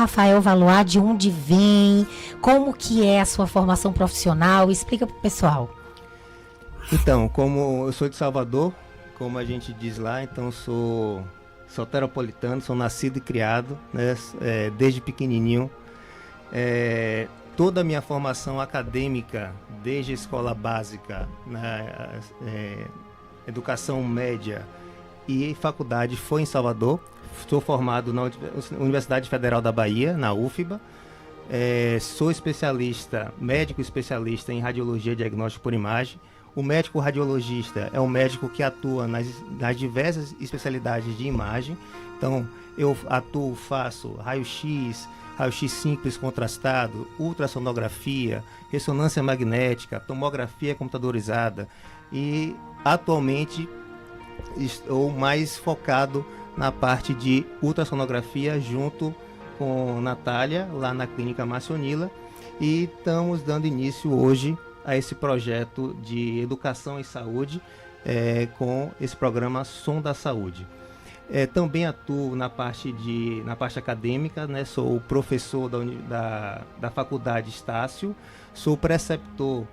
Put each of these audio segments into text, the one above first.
Rafael Valois, de onde vem, como que é a sua formação profissional, explica pro pessoal. Então, como eu sou de Salvador, como a gente diz lá, então sou soteropolitano, sou nascido e criado, né, desde pequenininho. Toda a minha formação acadêmica, desde a escola básica, né, educação média e faculdade, foi em Salvador. Sou formado na Universidade Federal da Bahia, na UFBA. Sou especialista, médico especialista em radiologia e diagnóstico por imagem. O médico radiologista é um médico que atua nas diversas especialidades de imagem. Então, eu faço raio-x simples contrastado, ultrassonografia, ressonância magnética, tomografia computadorizada e atualmente estou mais focado na parte de ultrassonografia junto com Natália, lá na Clínica Marcionila, e estamos dando início hoje a esse projeto de educação em saúde com esse programa Som da Saúde. Também atuo na parte acadêmica, né? Sou professor da Faculdade Estácio, sou preceptor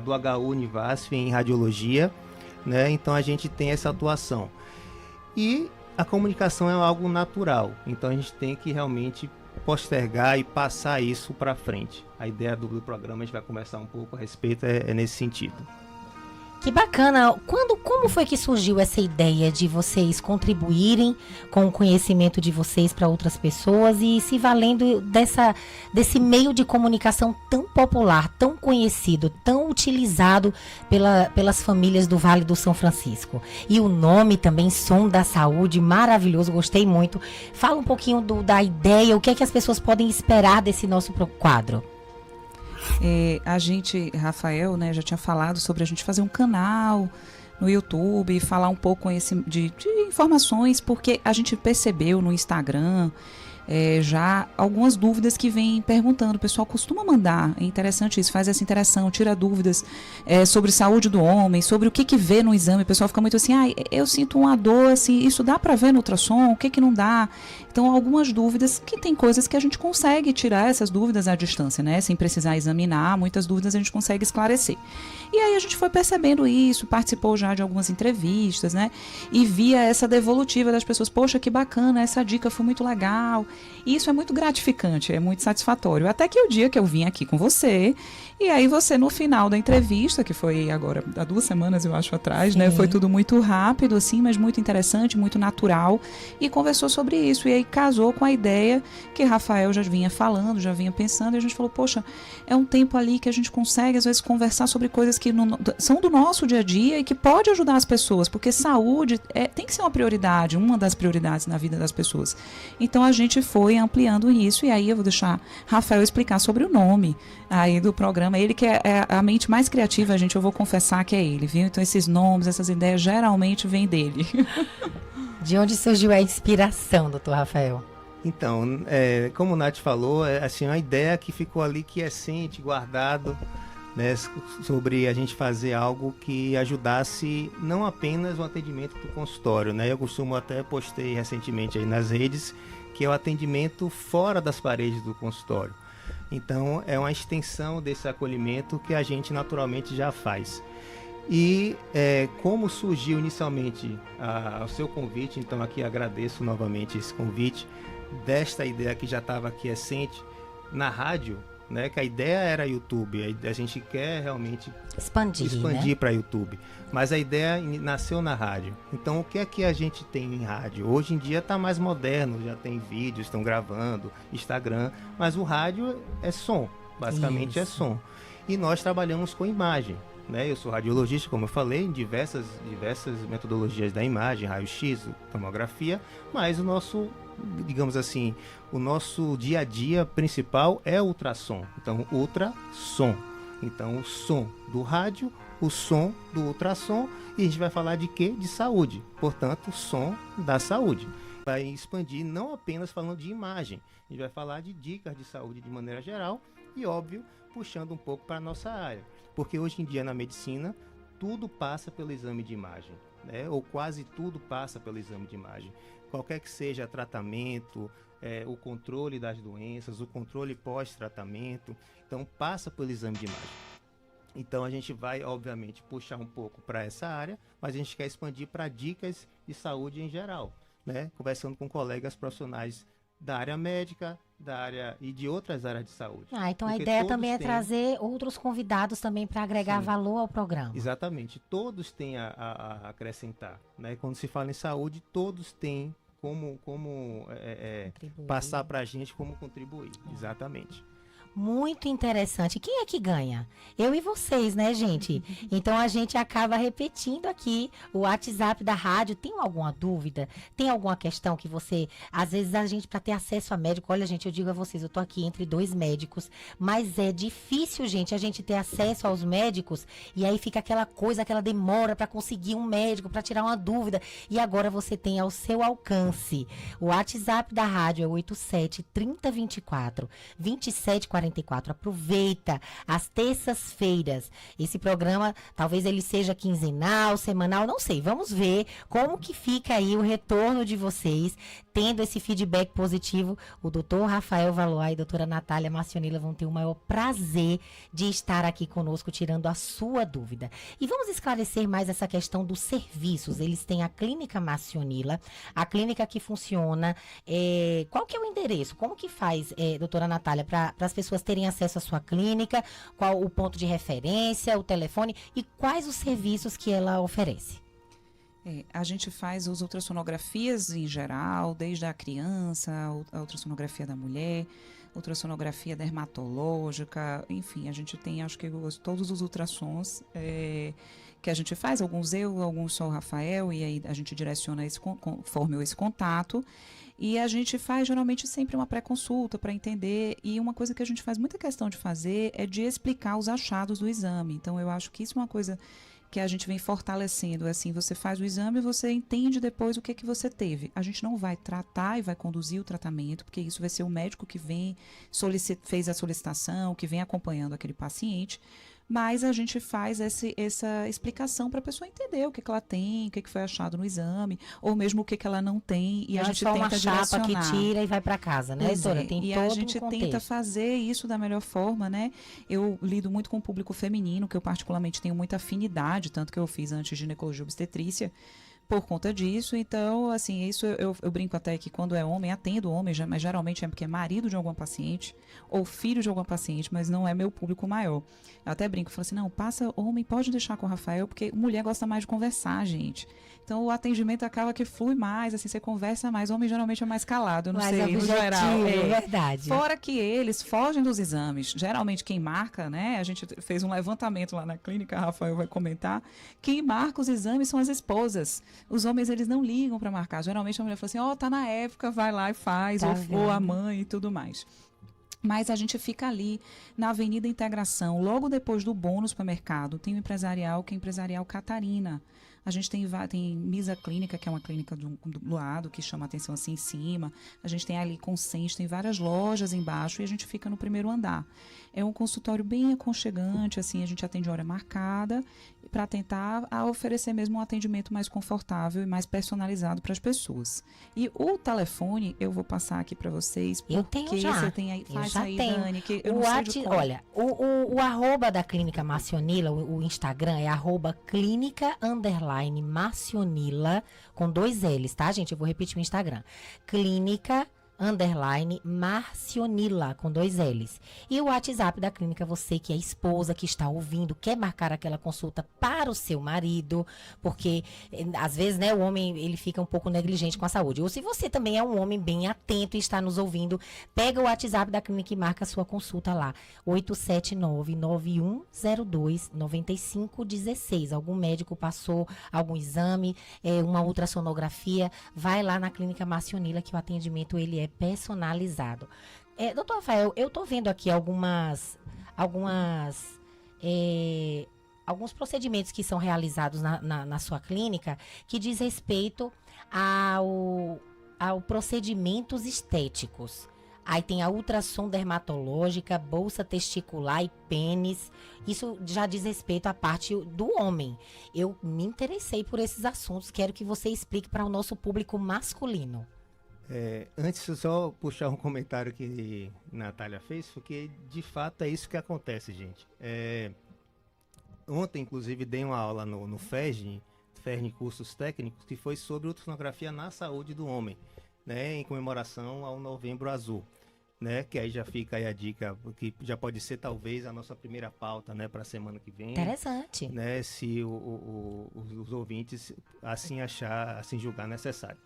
do HU Univasf em radiologia, né? Então a gente tem essa atuação. E a comunicação é algo natural, então a gente tem que realmente postergar e passar isso para frente. A ideia do programa, a gente vai conversar um pouco a respeito, é nesse sentido. Que bacana! Como foi que surgiu essa ideia de vocês contribuírem com o conhecimento de vocês para outras pessoas e se valendo desse meio de comunicação tão popular, tão conhecido, tão utilizado pelas famílias do Vale do São Francisco? E o nome também, Som da Saúde, maravilhoso, gostei muito. Fala um pouquinho da ideia, o que é que as pessoas podem esperar desse nosso quadro? A gente, Rafael, né, já tinha falado sobre a gente fazer um canal no YouTube, falar um pouco de informações, porque a gente percebeu no Instagram já algumas dúvidas que vem perguntando. O pessoal costuma mandar, é interessante isso, faz essa interação, tira dúvidas sobre saúde do homem, sobre o que vê no exame. O pessoal fica muito assim, eu sinto uma dor, assim, isso dá para ver no ultrassom, o que não dá? Então, algumas dúvidas, que tem coisas que a gente consegue tirar essas dúvidas à distância, né? Sem precisar examinar, muitas dúvidas a gente consegue esclarecer. E aí a gente foi percebendo isso, participou já de algumas entrevistas, né? E via essa devolutiva das pessoas, poxa, que bacana, essa dica foi muito legal. E isso é muito gratificante, é muito satisfatório. Até que o dia que eu vim aqui com você, e aí você no final da entrevista, que foi agora há 2 semanas, eu acho, atrás, né? Foi tudo muito rápido, assim, mas muito interessante, muito natural, e conversou sobre isso. E aí casou com a ideia que Rafael já vinha falando, já vinha pensando, e a gente falou, poxa, é um tempo ali que a gente consegue, às vezes, conversar sobre coisas que são do nosso dia a dia e que pode ajudar as pessoas, porque saúde tem que ser uma prioridade, uma das prioridades na vida das pessoas. Então a gente foi ampliando isso, e aí eu vou deixar Rafael explicar sobre o nome aí do programa. Ele que é a mente mais criativa, gente, eu vou confessar que é ele, viu? Então esses nomes, essas ideias geralmente vêm dele. De onde surgiu a inspiração, doutor Rafael? Então, como o Nath falou, assim, uma ideia que ficou ali quiescente, guardado, né, sobre a gente fazer algo que ajudasse não apenas o atendimento do consultório, né? Eu costumo, até postei recentemente aí nas redes, que é o atendimento fora das paredes do consultório. Então, é uma extensão desse acolhimento que a gente naturalmente já faz. E como surgiu inicialmente o seu convite, então aqui agradeço novamente esse convite, desta ideia que já estava quiescente na rádio, né, que a ideia era YouTube, a gente quer realmente expandir, né, para YouTube, mas a ideia nasceu na rádio. Então o que é que a gente tem em rádio? Hoje em dia está mais moderno, já tem vídeos, estão gravando, Instagram, mas o rádio é som, basicamente é som. E nós trabalhamos com imagem, né? Eu sou radiologista, como eu falei, em diversas metodologias da imagem, raio-x, tomografia, mas o nosso, digamos assim, o nosso dia a dia principal é o ultrassom. Então, ultrassom. Então, o som do rádio, o som do ultrassom, e a gente vai falar de quê? De saúde. Portanto, som da saúde. Vai expandir não apenas falando de imagem, a gente vai falar de dicas de saúde de maneira geral e, óbvio, puxando um pouco para a nossa área. Porque hoje em dia na medicina, tudo passa pelo exame de imagem, né? Ou quase tudo passa pelo exame de imagem. Qualquer que seja tratamento, o controle das doenças, o controle pós-tratamento. Então, passa pelo exame de imagem. Então, a gente vai, obviamente, puxar um pouco para essa área, mas a gente quer expandir para dicas de saúde em geral, né? Conversando com colegas profissionais da área médica, da área e de outras áreas de saúde. Então a Porque ideia todos também é têm- trazer outros convidados também para agregar Sim. valor ao programa. Exatamente, todos têm a acrescentar, né? Quando se fala em saúde, todos têm como Contribuir. passar para a gente como contribuir, exatamente. Muito interessante. Quem é que ganha? Eu e vocês, né, gente? Então a gente acaba repetindo aqui o WhatsApp da rádio. Tem alguma dúvida? Tem alguma questão que você... Às vezes a gente, para ter acesso a médico... Olha, gente, eu digo a vocês, eu tô aqui entre 2 médicos, mas é difícil, gente, a gente ter acesso aos médicos e aí fica aquela coisa, aquela demora para conseguir um médico, para tirar uma dúvida. E agora você tem ao seu alcance. O WhatsApp da rádio é 87 3024 2744. Aproveita as terças-feiras. Esse programa, talvez ele seja quinzenal, semanal, não sei. Vamos ver como que fica aí o retorno de vocês, tendo esse feedback positivo. O doutor Rafael Valois e a doutora Natália Marcionila vão ter o maior prazer de estar aqui conosco, tirando a sua dúvida. E vamos esclarecer mais essa questão dos serviços. Eles têm a Clínica Marcionila, a clínica que funciona. Qual que é o endereço? Como que faz, doutora Natália, para as pessoas terem acesso à sua clínica? Qual o ponto de referência, o telefone e quais os serviços que ela oferece? A gente faz as ultrassonografias em geral, desde a criança, a ultrassonografia da mulher, ultrassonografia dermatológica, enfim, a gente tem, acho que todos os ultrassons que a gente faz, alguns só o Rafael, e aí a gente direciona conforme esse contato. E a gente faz geralmente sempre uma pré-consulta para entender, e uma coisa que a gente faz muita questão de fazer é de explicar os achados do exame. Então eu acho que isso é uma coisa que a gente vem fortalecendo, assim, você faz o exame e você entende depois o que é que você teve. A gente não vai tratar e vai conduzir o tratamento, porque isso vai ser o médico que vem, fez a solicitação, que vem acompanhando aquele paciente, mas a gente faz essa explicação para a pessoa entender o que ela tem, o que foi achado no exame, ou mesmo o que ela não tem, e Não a gente é só uma tenta chapa que direcionar. tira e vai para casa, né, Pois doutora? é, Tem e todo a gente um tenta contexto. fazer isso da melhor forma, né? Eu lido muito com o público feminino, que eu particularmente tenho muita afinidade, tanto que eu fiz antes ginecologia e obstetrícia, por conta disso. Então, assim, isso eu brinco até que quando é homem, atendo homem, mas geralmente é porque é marido de alguma paciente ou filho de alguma paciente, mas não é meu público maior. Eu até brinco, falo assim, não, passa homem, pode deixar com o Rafael, porque mulher gosta mais de conversar, gente. Então, o atendimento acaba que flui mais, assim, você conversa mais. Homem geralmente é mais calado, eu não Mais sei, no objetivo, geral. é verdade. Fora que eles fogem dos exames. Geralmente quem marca, né? A gente fez um levantamento lá na clínica, a Rafael vai comentar. Quem marca os exames são as esposas. Os homens, eles não ligam para marcar. Geralmente a mulher fala assim, tá na época, vai lá e faz. Tá ou a vendo? mãe e tudo mais. Mas a gente fica ali na Avenida Integração, logo depois do Bom no supermercado. Tem o empresarial, que é Empresarial Catarina. A gente tem Misa Clínica, que é uma clínica do lado, que chama atenção assim em cima. A gente tem ali Consciência, tem várias lojas embaixo e a gente fica no primeiro andar. É um consultório bem aconchegante, assim, a gente atende hora marcada para tentar oferecer mesmo um atendimento mais confortável e mais personalizado para as pessoas. E o telefone, eu vou passar aqui para vocês, porque Eu tenho já. você tem aí, Eu faz já aí, tenho. Dani, que eu não sei de qual. Olha, o arroba da Clínica Marcionila, o Instagram é arroba clínica_Marcionila, com 2 L's, tá, gente? Eu vou repetir o Instagram. Clínica_Marcionila, com 2 L's. E o WhatsApp da clínica, você que é esposa, que está ouvindo, quer marcar aquela consulta para o seu marido, porque às vezes, né, o homem, ele fica um pouco negligente com a saúde. Ou se você também é um homem bem atento e está nos ouvindo, pega o WhatsApp da clínica e marca a sua consulta lá. 879-9102-9516. Algum médico passou algum exame, uma ultrassonografia, vai lá na Clínica Marcionila, que o atendimento ele é personalizado. Doutor Rafael, eu tô vendo aqui alguns procedimentos que são realizados na sua clínica que diz respeito ao procedimentos estéticos. Aí tem a ultrassom dermatológica, bolsa testicular e pênis. Isso já diz respeito à parte do homem. Eu me interessei por esses assuntos. Quero que você explique para o nosso público masculino. Antes, eu só puxar um comentário que Natália fez, porque de fato é isso que acontece, gente. Ontem, inclusive, dei uma aula no FERJ Cursos Técnicos, que foi sobre ultrassonografia na saúde do homem, né, em comemoração ao Novembro Azul. Né, que aí já fica aí a dica, que já pode ser talvez a nossa primeira pauta, né, para a semana que vem. Interessante. Né, se os ouvintes assim achar, assim julgar necessário.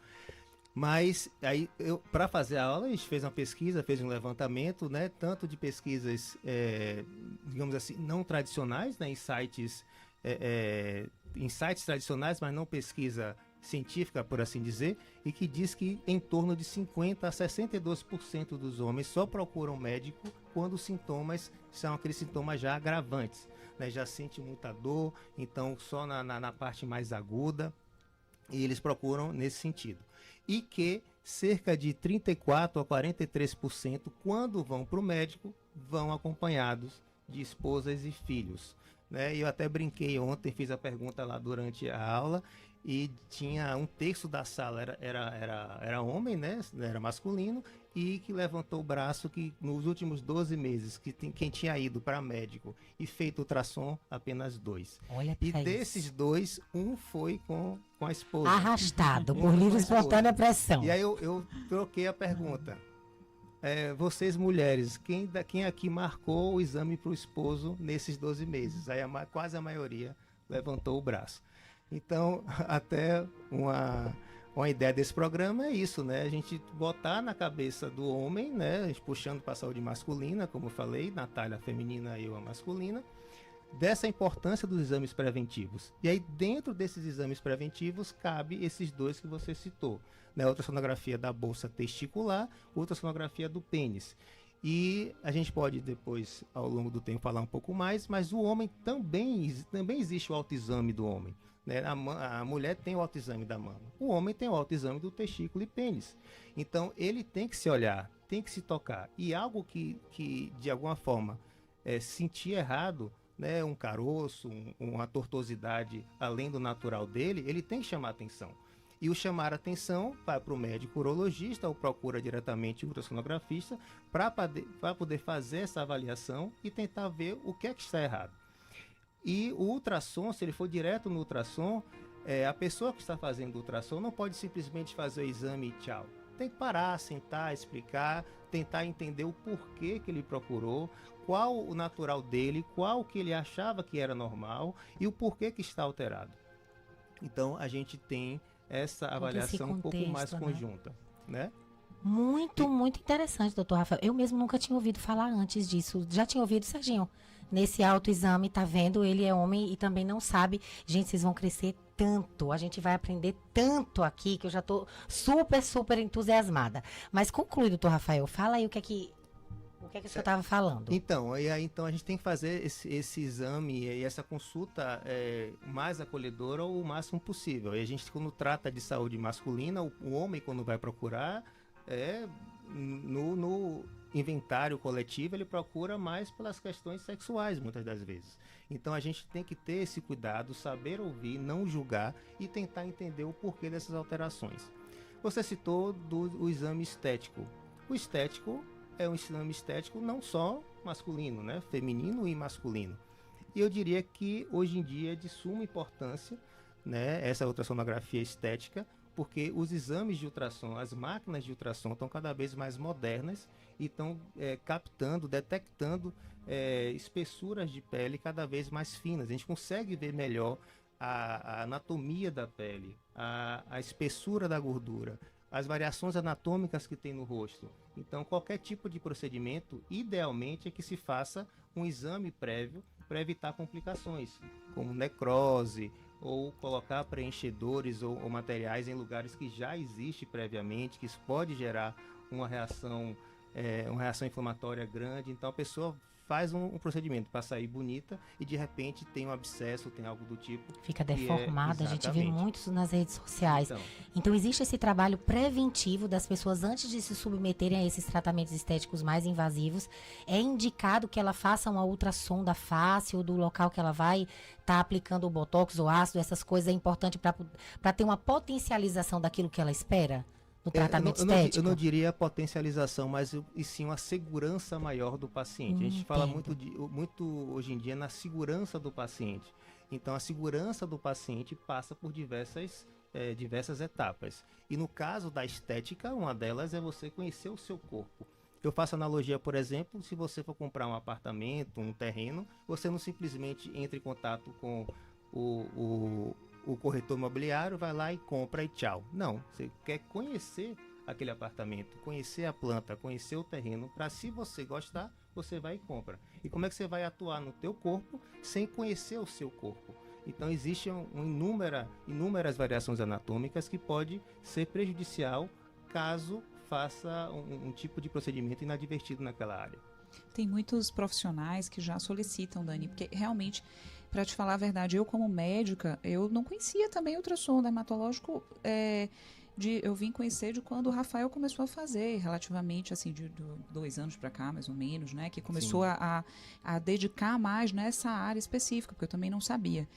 Mas aí, para fazer a aula, a gente fez uma pesquisa, fez um levantamento, né, tanto de pesquisas, digamos assim, não tradicionais, né, em sites tradicionais, mas não pesquisa científica, por assim dizer, e que diz que em torno de 50% a 62% dos homens só procuram médico quando os sintomas são aqueles sintomas já agravantes, né, já sente muita dor, então só na parte mais aguda, e eles procuram nesse sentido. E que cerca de 34% a 43%, quando vão para o médico, vão acompanhados de esposas e filhos. Né? E eu até brinquei ontem, fiz a pergunta lá durante a aula, e tinha um terço da sala era homem, né? Era masculino, e que levantou o braço que nos últimos 12 meses, quem tinha ido para médico e feito ultrassom, apenas 2. Olha, e desses 2, um foi com a esposa. Arrastado por livre espontânea pressão. E aí eu troquei a pergunta. Vocês mulheres, quem aqui marcou o exame para o esposo nesses 12 meses? Aí quase a maioria levantou o braço. Então, até uma ideia desse programa é isso, né? A gente botar na cabeça do homem, né? A gente puxando para a saúde masculina, como eu falei, Natália a feminina, eu a masculina, dessa importância dos exames preventivos. E aí, dentro desses exames preventivos, cabe esses 2 que você citou, né? Ultrassonografia da bolsa testicular, ultrassonografia do pênis. E a gente pode depois, ao longo do tempo, falar um pouco mais, mas o homem também existe o autoexame do homem. Né? A mulher tem o autoexame da mama. O homem tem o autoexame do testículo e pênis. Então, ele tem que se olhar, tem que se tocar. E algo que de alguma forma, sentir errado, né? Um caroço, uma tortuosidade além do natural dele, ele tem que chamar atenção. E o chamar a atenção vai para o médico urologista ou procura diretamente o ultrassonografista para poder fazer essa avaliação e tentar ver o que é que está errado. E o ultrassom, se ele for direto no ultrassom, a pessoa que está fazendo o ultrassom não pode simplesmente fazer o exame e tchau. Tem que parar, sentar, explicar, tentar entender o porquê que ele procurou, qual o natural dele, qual que ele achava que era normal e o porquê que está alterado. Então, a gente tem essa avaliação um pouco mais conjunta, né? Muito, muito interessante, doutor Rafael. Eu mesmo nunca tinha ouvido falar antes disso. Já tinha ouvido, Serginho? Nesse autoexame, tá vendo? Ele é homem e também não sabe. Gente, vocês vão crescer tanto. A gente vai aprender tanto aqui que eu já tô super, super entusiasmada. Mas conclui, doutor Rafael. Fala aí o que é que o senhor estava falando. Então, então a gente tem que fazer esse exame e essa consulta mais acolhedora o máximo possível. E a gente, quando trata de saúde masculina, o homem, quando vai procurar, no inventário coletivo, ele procura mais pelas questões sexuais, muitas das vezes. Então a gente tem que ter esse cuidado, saber ouvir, não julgar e tentar entender o porquê dessas alterações. Você citou o exame estético. O estético é um exame estético não só masculino, né? Feminino e masculino. E eu diria que hoje em dia é de suma importância, né, essa ultrassonografia estética, porque os exames de ultrassom, as máquinas de ultrassom estão cada vez mais modernas e estão captando, detectando espessuras de pele cada vez mais finas. A gente consegue ver melhor a anatomia da pele, a espessura da gordura, as variações anatômicas que tem no rosto. Então, qualquer tipo de procedimento, idealmente, é que se faça um exame prévio para evitar complicações, como necrose, ou colocar preenchedores ou materiais em lugares que já existe previamente, que isso pode gerar uma reação inflamatória grande. Então a pessoa faz um procedimento para sair bonita e de repente tem um abscesso, tem algo do tipo. Fica deformada, a gente vê muitos nas redes sociais. Então existe esse trabalho preventivo das pessoas antes de se submeterem a esses tratamentos estéticos mais invasivos. É indicado que ela faça uma ultrassom da face ou do local que ela vai estar aplicando o botox ou ácido, essas coisas é importante para ter uma potencialização daquilo que ela espera? no tratamento eu estético? Eu não diria potencialização, mas e sim uma segurança maior do paciente. A gente fala muito hoje em dia na segurança do paciente. Então, a segurança do paciente passa por diversas etapas. E no caso da estética, uma delas é você conhecer o seu corpo. Eu faço analogia, por exemplo, se você for comprar um apartamento, um terreno, você não simplesmente entra em contato com o corretor imobiliário, vai lá e compra e tchau. Não, você quer conhecer aquele apartamento, conhecer a planta, conhecer o terreno, para se você gostar, você vai e compra. E como é que você vai atuar no teu corpo sem conhecer o seu corpo? Então existem inúmeras variações anatômicas que pode ser prejudicial caso faça um tipo de procedimento inadvertido naquela área. Tem muitos profissionais que já solicitam, Dani, porque realmente, para te falar a verdade, eu como médica, eu não conhecia também ultrassom dermatológico. Eu vim conhecer de quando o Rafael começou a fazer, relativamente assim, de 2 anos para cá, mais ou menos, né? Que começou a dedicar mais nessa área específica, porque eu também não sabia.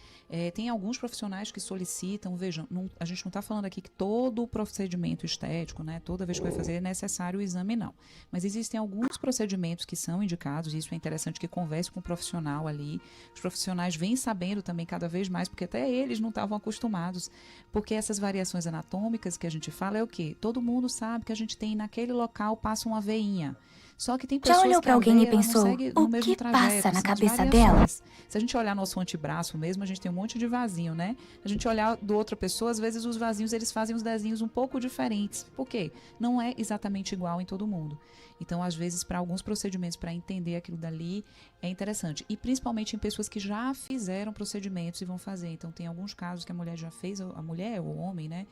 Tem alguns profissionais que solicitam, vejam, a gente não está falando aqui que todo procedimento estético, né? Toda vez que vai fazer é necessário o exame, não. Mas existem alguns procedimentos que são indicados, e isso é interessante que converse com o profissional ali. Os profissionais vêm sabendo também cada vez mais, porque até eles não estavam acostumados, porque essas variações anatômicas que a gente fala é o quê? Todo mundo sabe que a gente tem naquele local passa uma veinha. Só que tem pessoas Já olhou que pra alguém e pensou, no o mesmo que trajeto, passa na são as cabeça variações. Se a gente olhar nosso antebraço mesmo, a gente tem um monte de vasinho, né? A gente olhar do outra pessoa, às vezes os vasinhos, eles fazem os desenhos um pouco diferentes. Por quê? Não é exatamente igual em todo mundo. Então, às vezes, para alguns procedimentos, para entender aquilo dali, é interessante. E principalmente em pessoas que já fizeram procedimentos e vão fazer. Então, tem alguns casos que a mulher já fez, a mulher ou o homem, né?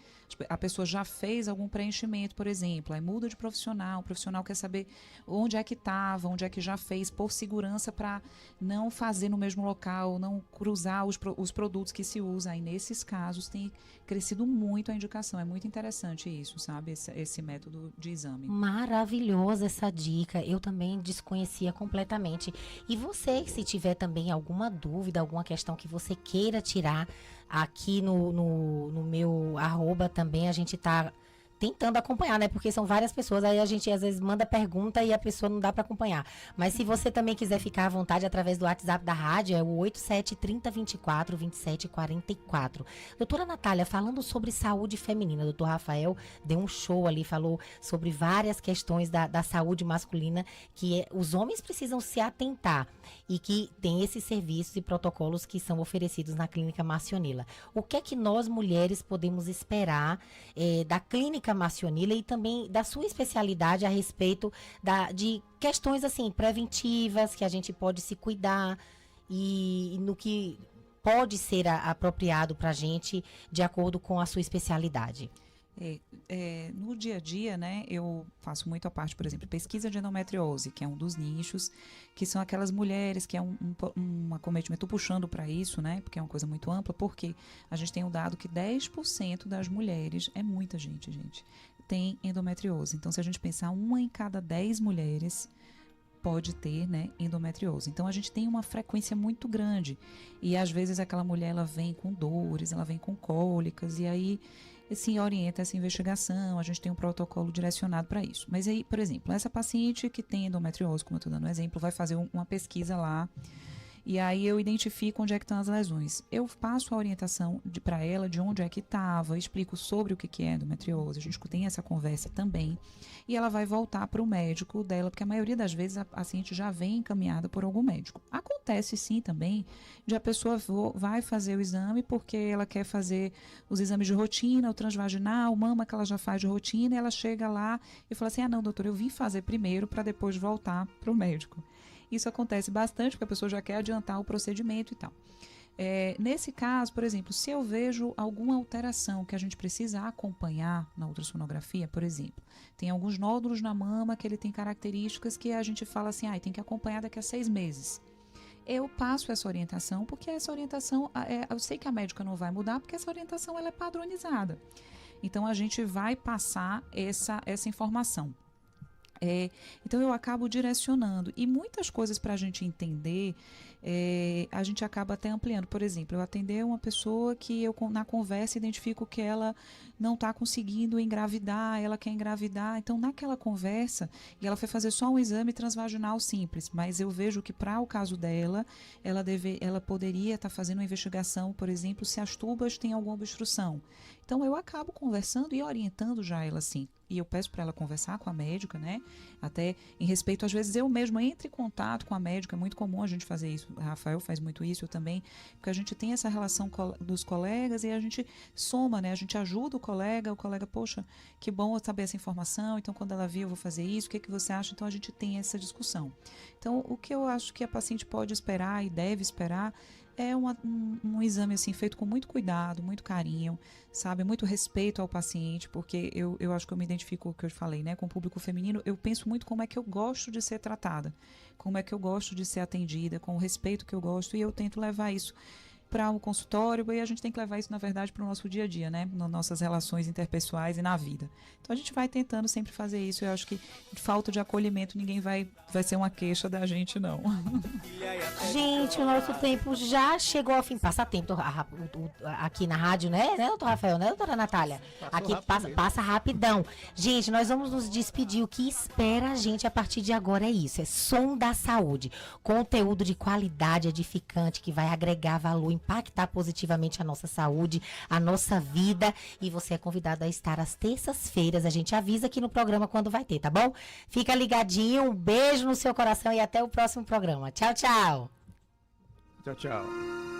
A pessoa já fez algum preenchimento, por exemplo, aí muda de profissional, o profissional quer saber onde é que estava, onde é que já fez, por segurança, para não fazer no mesmo local, não cruzar os produtos que se usam. Aí, nesses casos, tem crescido muito a indicação. É muito interessante isso, sabe? Esse método de exame. Maravilhosa essa dica. Eu também desconhecia completamente. E você, se tiver também alguma dúvida, alguma questão que você queira tirar, aqui no meu @ também a gente tá tentando acompanhar, né? Porque são várias pessoas, aí a gente às vezes manda pergunta e a pessoa não dá para acompanhar. Mas se você também quiser ficar à vontade através do WhatsApp da rádio, é o 87 30 24 27 44. Doutora Natália, falando sobre saúde feminina, doutor Rafael deu um show ali, falou sobre várias questões da saúde masculina que os homens precisam se atentar e que tem esses serviços e protocolos que são oferecidos na Clínica Marcionila. O que é que nós mulheres podemos esperar da Clínica Marcionila e também da sua especialidade a respeito de questões assim preventivas que a gente pode se cuidar e no que pode ser apropriado para a gente de acordo com a sua especialidade? No dia a dia, né, eu faço muito a parte, por exemplo, pesquisa de endometriose, que é um dos nichos, que são aquelas mulheres que é um acometimento, estou puxando para isso, né, porque é uma coisa muito ampla, porque a gente tem o dado que 10% das mulheres, é muita gente, tem endometriose. Então, se a gente pensar, 1 em cada 10 mulheres pode ter, né, endometriose. Então, a gente tem uma frequência muito grande. E, às vezes, aquela mulher, ela vem com dores, ela vem com cólicas, e aí se orienta essa investigação, a gente tem um protocolo direcionado para isso. Mas aí, por exemplo, essa paciente que tem endometriose, como eu estou dando um exemplo, vai fazer uma pesquisa lá, e aí eu identifico onde é que estão as lesões. Eu passo a orientação para ela de onde é que estava, explico sobre o que é endometriose, a gente tem essa conversa também, e ela vai voltar para o médico dela, porque a maioria das vezes a paciente já vem encaminhada por algum médico. Acontece sim também de a pessoa vai fazer o exame porque ela quer fazer os exames de rotina, o transvaginal, mama que ela já faz de rotina, e ela chega lá e fala assim, não, doutor, eu vim fazer primeiro para depois voltar para o médico. Isso acontece bastante porque a pessoa já quer adiantar o procedimento e tal. Nesse caso, por exemplo, se eu vejo alguma alteração que a gente precisa acompanhar na ultrassonografia, por exemplo, tem alguns nódulos na mama que ele tem características que a gente fala assim, tem que acompanhar daqui a 6 meses. Eu passo essa orientação, porque essa orientação, eu sei que a médica não vai mudar, porque essa orientação ela é padronizada. Então, a gente vai passar essa informação. Então eu acabo direcionando. E muitas coisas para a gente entender, a gente acaba até ampliando. Por exemplo, eu atender uma pessoa que eu na conversa identifico que ela não está conseguindo engravidar, ela quer engravidar. Então naquela conversa, e ela foi fazer só um exame transvaginal simples, mas eu vejo que para o caso dela, ela poderia estar fazendo uma investigação, por exemplo, se as tubas têm alguma obstrução. Então eu acabo conversando e orientando já ela assim. E eu peço para ela conversar com a médica, né? Até em respeito, às vezes eu mesma entre em contato com a médica, é muito comum a gente fazer isso. O Rafael faz muito isso, eu também, porque a gente tem essa relação dos colegas e a gente soma, né? A gente ajuda o colega, poxa, que bom saber essa informação, então quando ela vir eu vou fazer isso, o que você acha? Então a gente tem essa discussão. Então o que eu acho que a paciente pode esperar e deve esperar é um exame assim, feito com muito cuidado, muito carinho, sabe? Muito respeito ao paciente, porque eu acho que eu me identifico com o que eu falei, né? Com o público feminino, eu penso muito como é que eu gosto de ser tratada, como é que eu gosto de ser atendida, com o respeito que eu gosto, e eu tento levar isso para o consultório, e a gente tem que levar isso, na verdade, para o nosso dia a dia, né? Nas nossas relações interpessoais e na vida. Então a gente vai tentando sempre fazer isso. Eu acho que falta de acolhimento ninguém vai ser uma queixa da gente, não. Gente, o nosso tempo já chegou ao fim. Passa tempo aqui na rádio, né, doutor Rafael, né, doutora Natália? Aqui passa rapidão. Gente, nós vamos nos despedir. O que espera a gente a partir de agora é isso. É Som da Saúde. Conteúdo de qualidade edificante que vai agregar valor, impactar positivamente a nossa saúde, a nossa vida. E você é convidado a estar às terças-feiras. A gente avisa aqui no programa quando vai ter, tá bom? Fica ligadinho. Um beijo no seu coração e até o próximo programa. Tchau, tchau. Tchau, tchau.